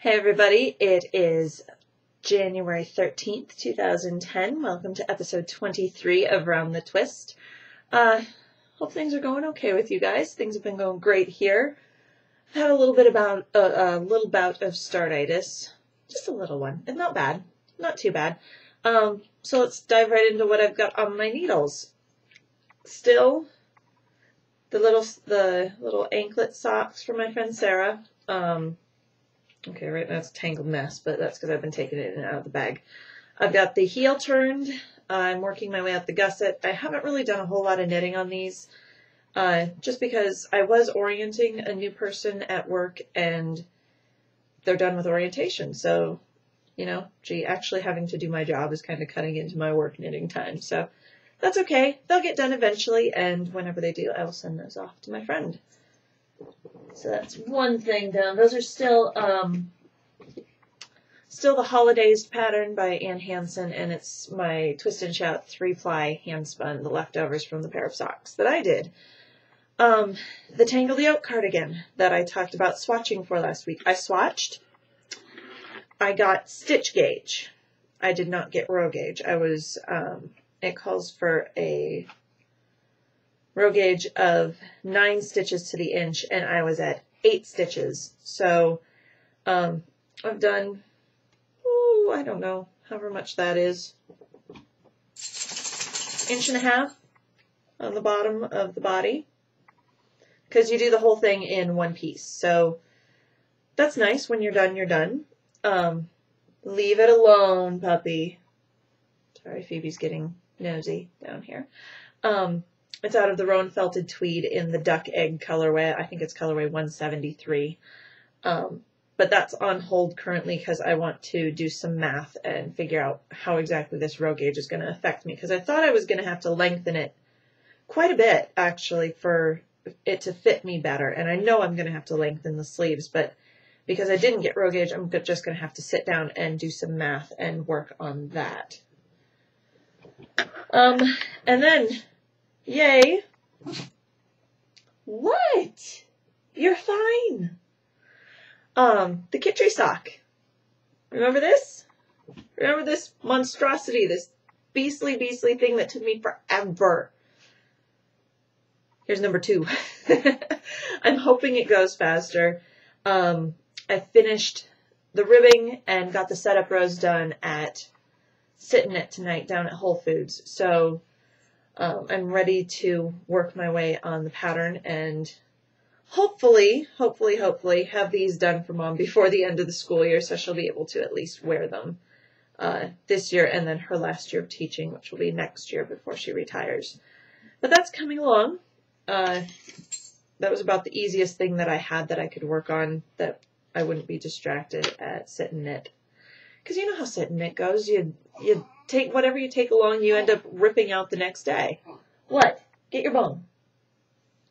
Hey everybody, it is January 13th, 2010. Welcome to episode 23 of Round the Twist. Hope things are going okay with you guys. Things have been going great here. I've had a little bout of startitis. Just a little one. It's not bad. Not too bad. So let's dive right into what I've got on my needles. Still, the little anklet socks from my friend Sarah. Okay, right now it's a tangled mess, but that's because I've been taking it in and out of the bag. I've got the heel turned. I'm working my way out the gusset. I haven't really done a whole lot of knitting on these, just because I was orienting a new person at work and they're done with orientation. So, actually having to do my job is kind of cutting into my work knitting time. So that's okay. They'll get done eventually, and whenever they do, I will send those off to my friend. So that's one thing done. Those are still the Holidays pattern by Ann Hansen, and it's my Twist and Shout 3-ply hand spun, the leftovers from the pair of socks that I did. The Tangle the Oak cardigan that I talked about swatching for last week. I swatched. I got stitch gauge. I did not get row gauge. It calls for a row gauge of 9 stitches to the inch, and I was at 8 stitches. So I've done, I don't know, however much that is, 1.5 inches on the bottom of the body, because you do the whole thing in one piece. So that's nice. When you're done, you're done. Leave it alone, puppy. Sorry, Phoebe's getting nosy down here. It's out of the Rowan Felted Tweed in the Duck Egg colorway. I think it's colorway 173. But that's on hold currently because I want to do some math and figure out how exactly this row gauge is going to affect me. Because I thought I was going to have to lengthen it quite a bit, actually, for it to fit me better. And I know I'm going to have to lengthen the sleeves, but because I didn't get row gauge, I'm just going to have to sit down and do some math and work on that. And then, yay. What? You're fine. The Kittree sock. Remember this? Remember this monstrosity, this beastly thing that took me forever? Here's number 2. I'm hoping it goes faster. I finished the ribbing and got the setup rows done at Sit In It tonight down at Whole Foods. So I'm ready to work my way on the pattern and hopefully have these done for Mom before the end of the school year, so she'll be able to at least wear them this year, and then her last year of teaching, which will be next year before she retires. But that's coming along. That was about the easiest thing that I had that I could work on, that I wouldn't be distracted at Sit and Knit. Because you know how Sit and Knit goes. You take whatever you take along, you end up ripping out the next day. What? Get your bone.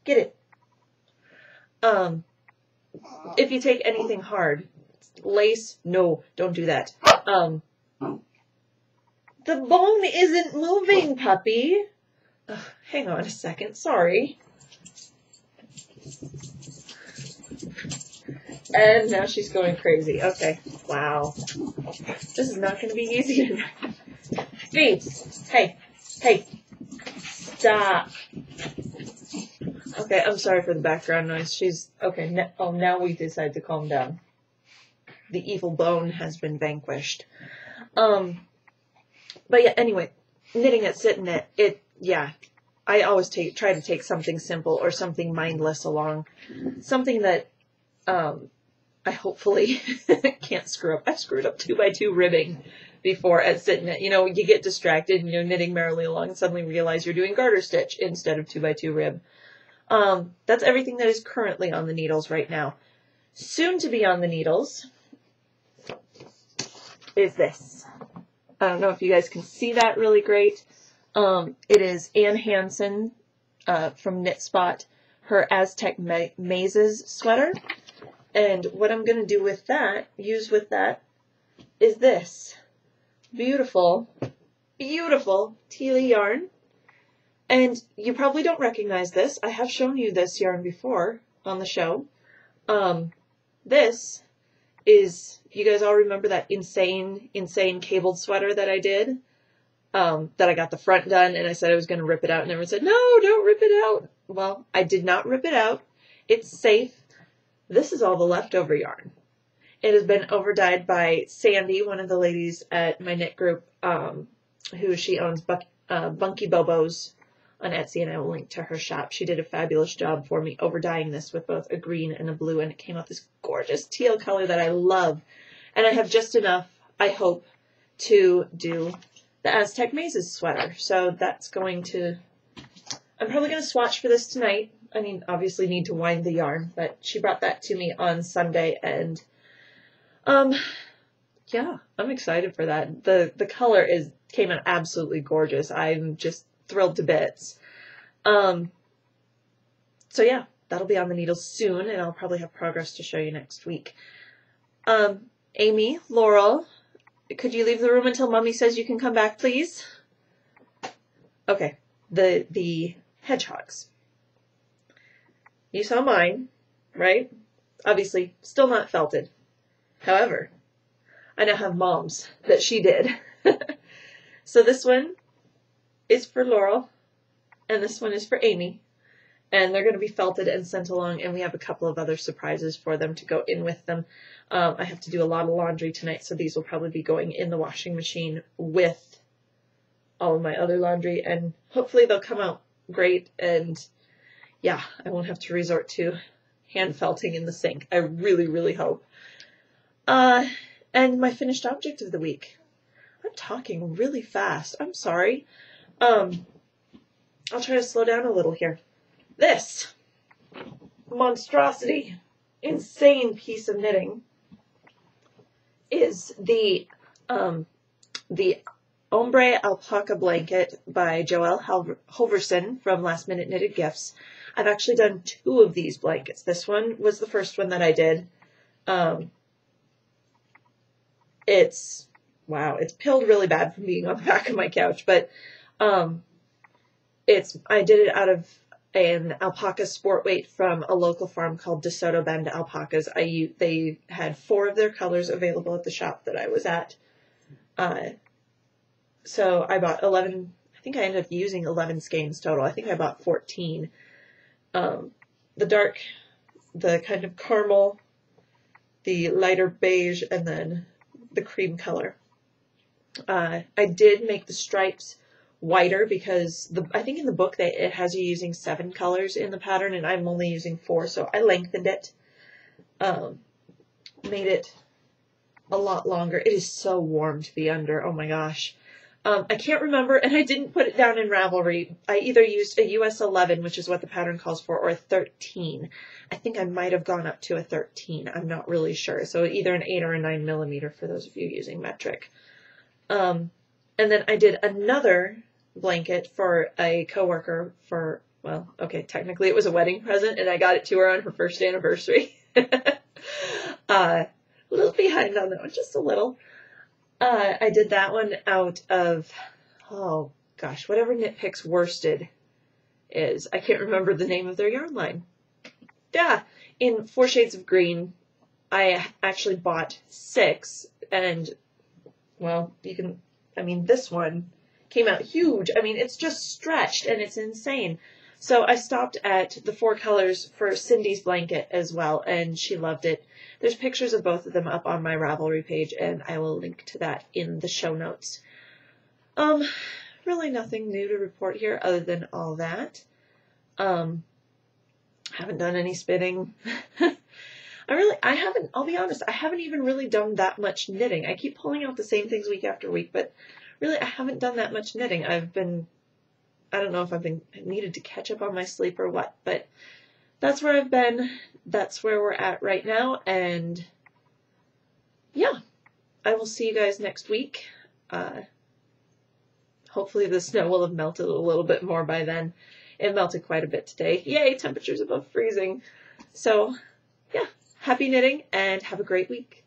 Get it. If you take anything hard, lace, no, don't do that. The bone isn't moving, puppy. Hang on a second, sorry. And now she's going crazy. Okay, wow. This is not going to be easy tonight. Phoebes, hey, stop. Okay, I'm sorry for the background noise. She's, okay, now we decide to calm down. The evil bone has been vanquished. But yeah, anyway, knitting at Sit and Knit, I always try to take something simple or something mindless along. Something that, I hopefully can't screw up. I've screwed up 2x2 ribbing before at Sit and Knit. You get distracted and you're knitting merrily along and suddenly realize you're doing garter stitch instead of 2x2 rib. That's everything that is currently on the needles right now. Soon to be on the needles is this. I don't know if you guys can see that really great. It is Ann Hansen from Knit Spot, her Aztec Mazes sweater. And what I'm going to do with that, is this beautiful tealy yarn. And you probably don't recognize this. I have shown you this yarn before on the show. This is, you guys all remember that insane cabled sweater that I did? That I got the front done and I said I was going to rip it out and everyone said, no, don't rip it out. Well, I did not rip it out. It's safe. This is all the leftover yarn. It has been overdyed by Sandy, one of the ladies at my knit group, who she owns Bunky Bobos on Etsy, and I will link to her shop. She did a fabulous job for me overdying this with both a green and a blue, and it came out this gorgeous teal color that I love. And I have just enough, I hope, to do the Aztec Mazes sweater. So that's going to, I'm probably going to swatch for this tonight. I mean, obviously need to wind the yarn, but she brought that to me on Sunday, and yeah, I'm excited for that. The color came out absolutely gorgeous. I'm just thrilled to bits. So yeah, that'll be on the needles soon, and I'll probably have progress to show you next week. Amy, Laurel, could you leave the room until Mommy says you can come back, please? Okay, the hedgehogs. You saw mine, right? Obviously, still not felted. However, I now have Mom's that she did. So this one is for Laurel, and this one is for Amy. And they're going to be felted and sent along, and we have a couple of other surprises for them to go in with them. I have to do a lot of laundry tonight, so these will probably be going in the washing machine with all of my other laundry, and hopefully they'll come out great, and yeah, I won't have to resort to hand felting in the sink. I really, really hope. And my finished object of the week. I'm talking really fast. I'm sorry. I'll try to slow down a little here. This monstrosity, insane piece of knitting is the Ombre Alpaca Blanket by Joelle Hoverson from Last Minute Knitted Gifts. I've actually done 2 of these blankets. This one was the first one that I did. Wow, it's pilled really bad from being on the back of my couch, but I did it out of an alpaca sport weight from a local farm called DeSoto Bend Alpacas. They had 4 of their colors available at the shop that I was at. So I bought 11, I think I ended up using 11 skeins total. I think I bought 14. The dark, the kind of caramel, the lighter beige, and then the cream color. I did make the stripes whiter because I think in the book it has you using 7 colors in the pattern, and I'm only using 4, so I lengthened it, made it a lot longer. It is so warm to be under. Oh my gosh. I can't remember, and I didn't put it down in Ravelry. I either used a US 11, which is what the pattern calls for, or a 13. I think I might have gone up to a 13. I'm not really sure. So either an 8 or a 9 millimeter for those of you using metric. And then I did another blanket for a coworker for, well, okay, technically it was a wedding present, and I got it to her on her first anniversary. A little behind on that one, just a little. I did that one out of, oh gosh, whatever Knit Picks Worsted is. I can't remember the name of their yarn line. Yeah, in 4 shades of green. I actually bought 6, and, well, this one came out huge. I mean, it's just stretched, and it's insane. So I stopped at the 4 colors for Cindy's blanket as well, and she loved it. There's pictures of both of them up on my Ravelry page, and I will link to that in the show notes. Really nothing new to report here other than all that. Haven't done any spinning. I'll be honest, I haven't even really done that much knitting. I keep pulling out the same things week after week, but really I haven't done that much knitting. I don't know if I've been needed to catch up on my sleep or what, but that's where I've been. That's where we're at right now. And yeah, I will see you guys next week. Hopefully the snow will have melted a little bit more by then. It melted quite a bit today. Yay, temperatures above freezing. So yeah, happy knitting and have a great week.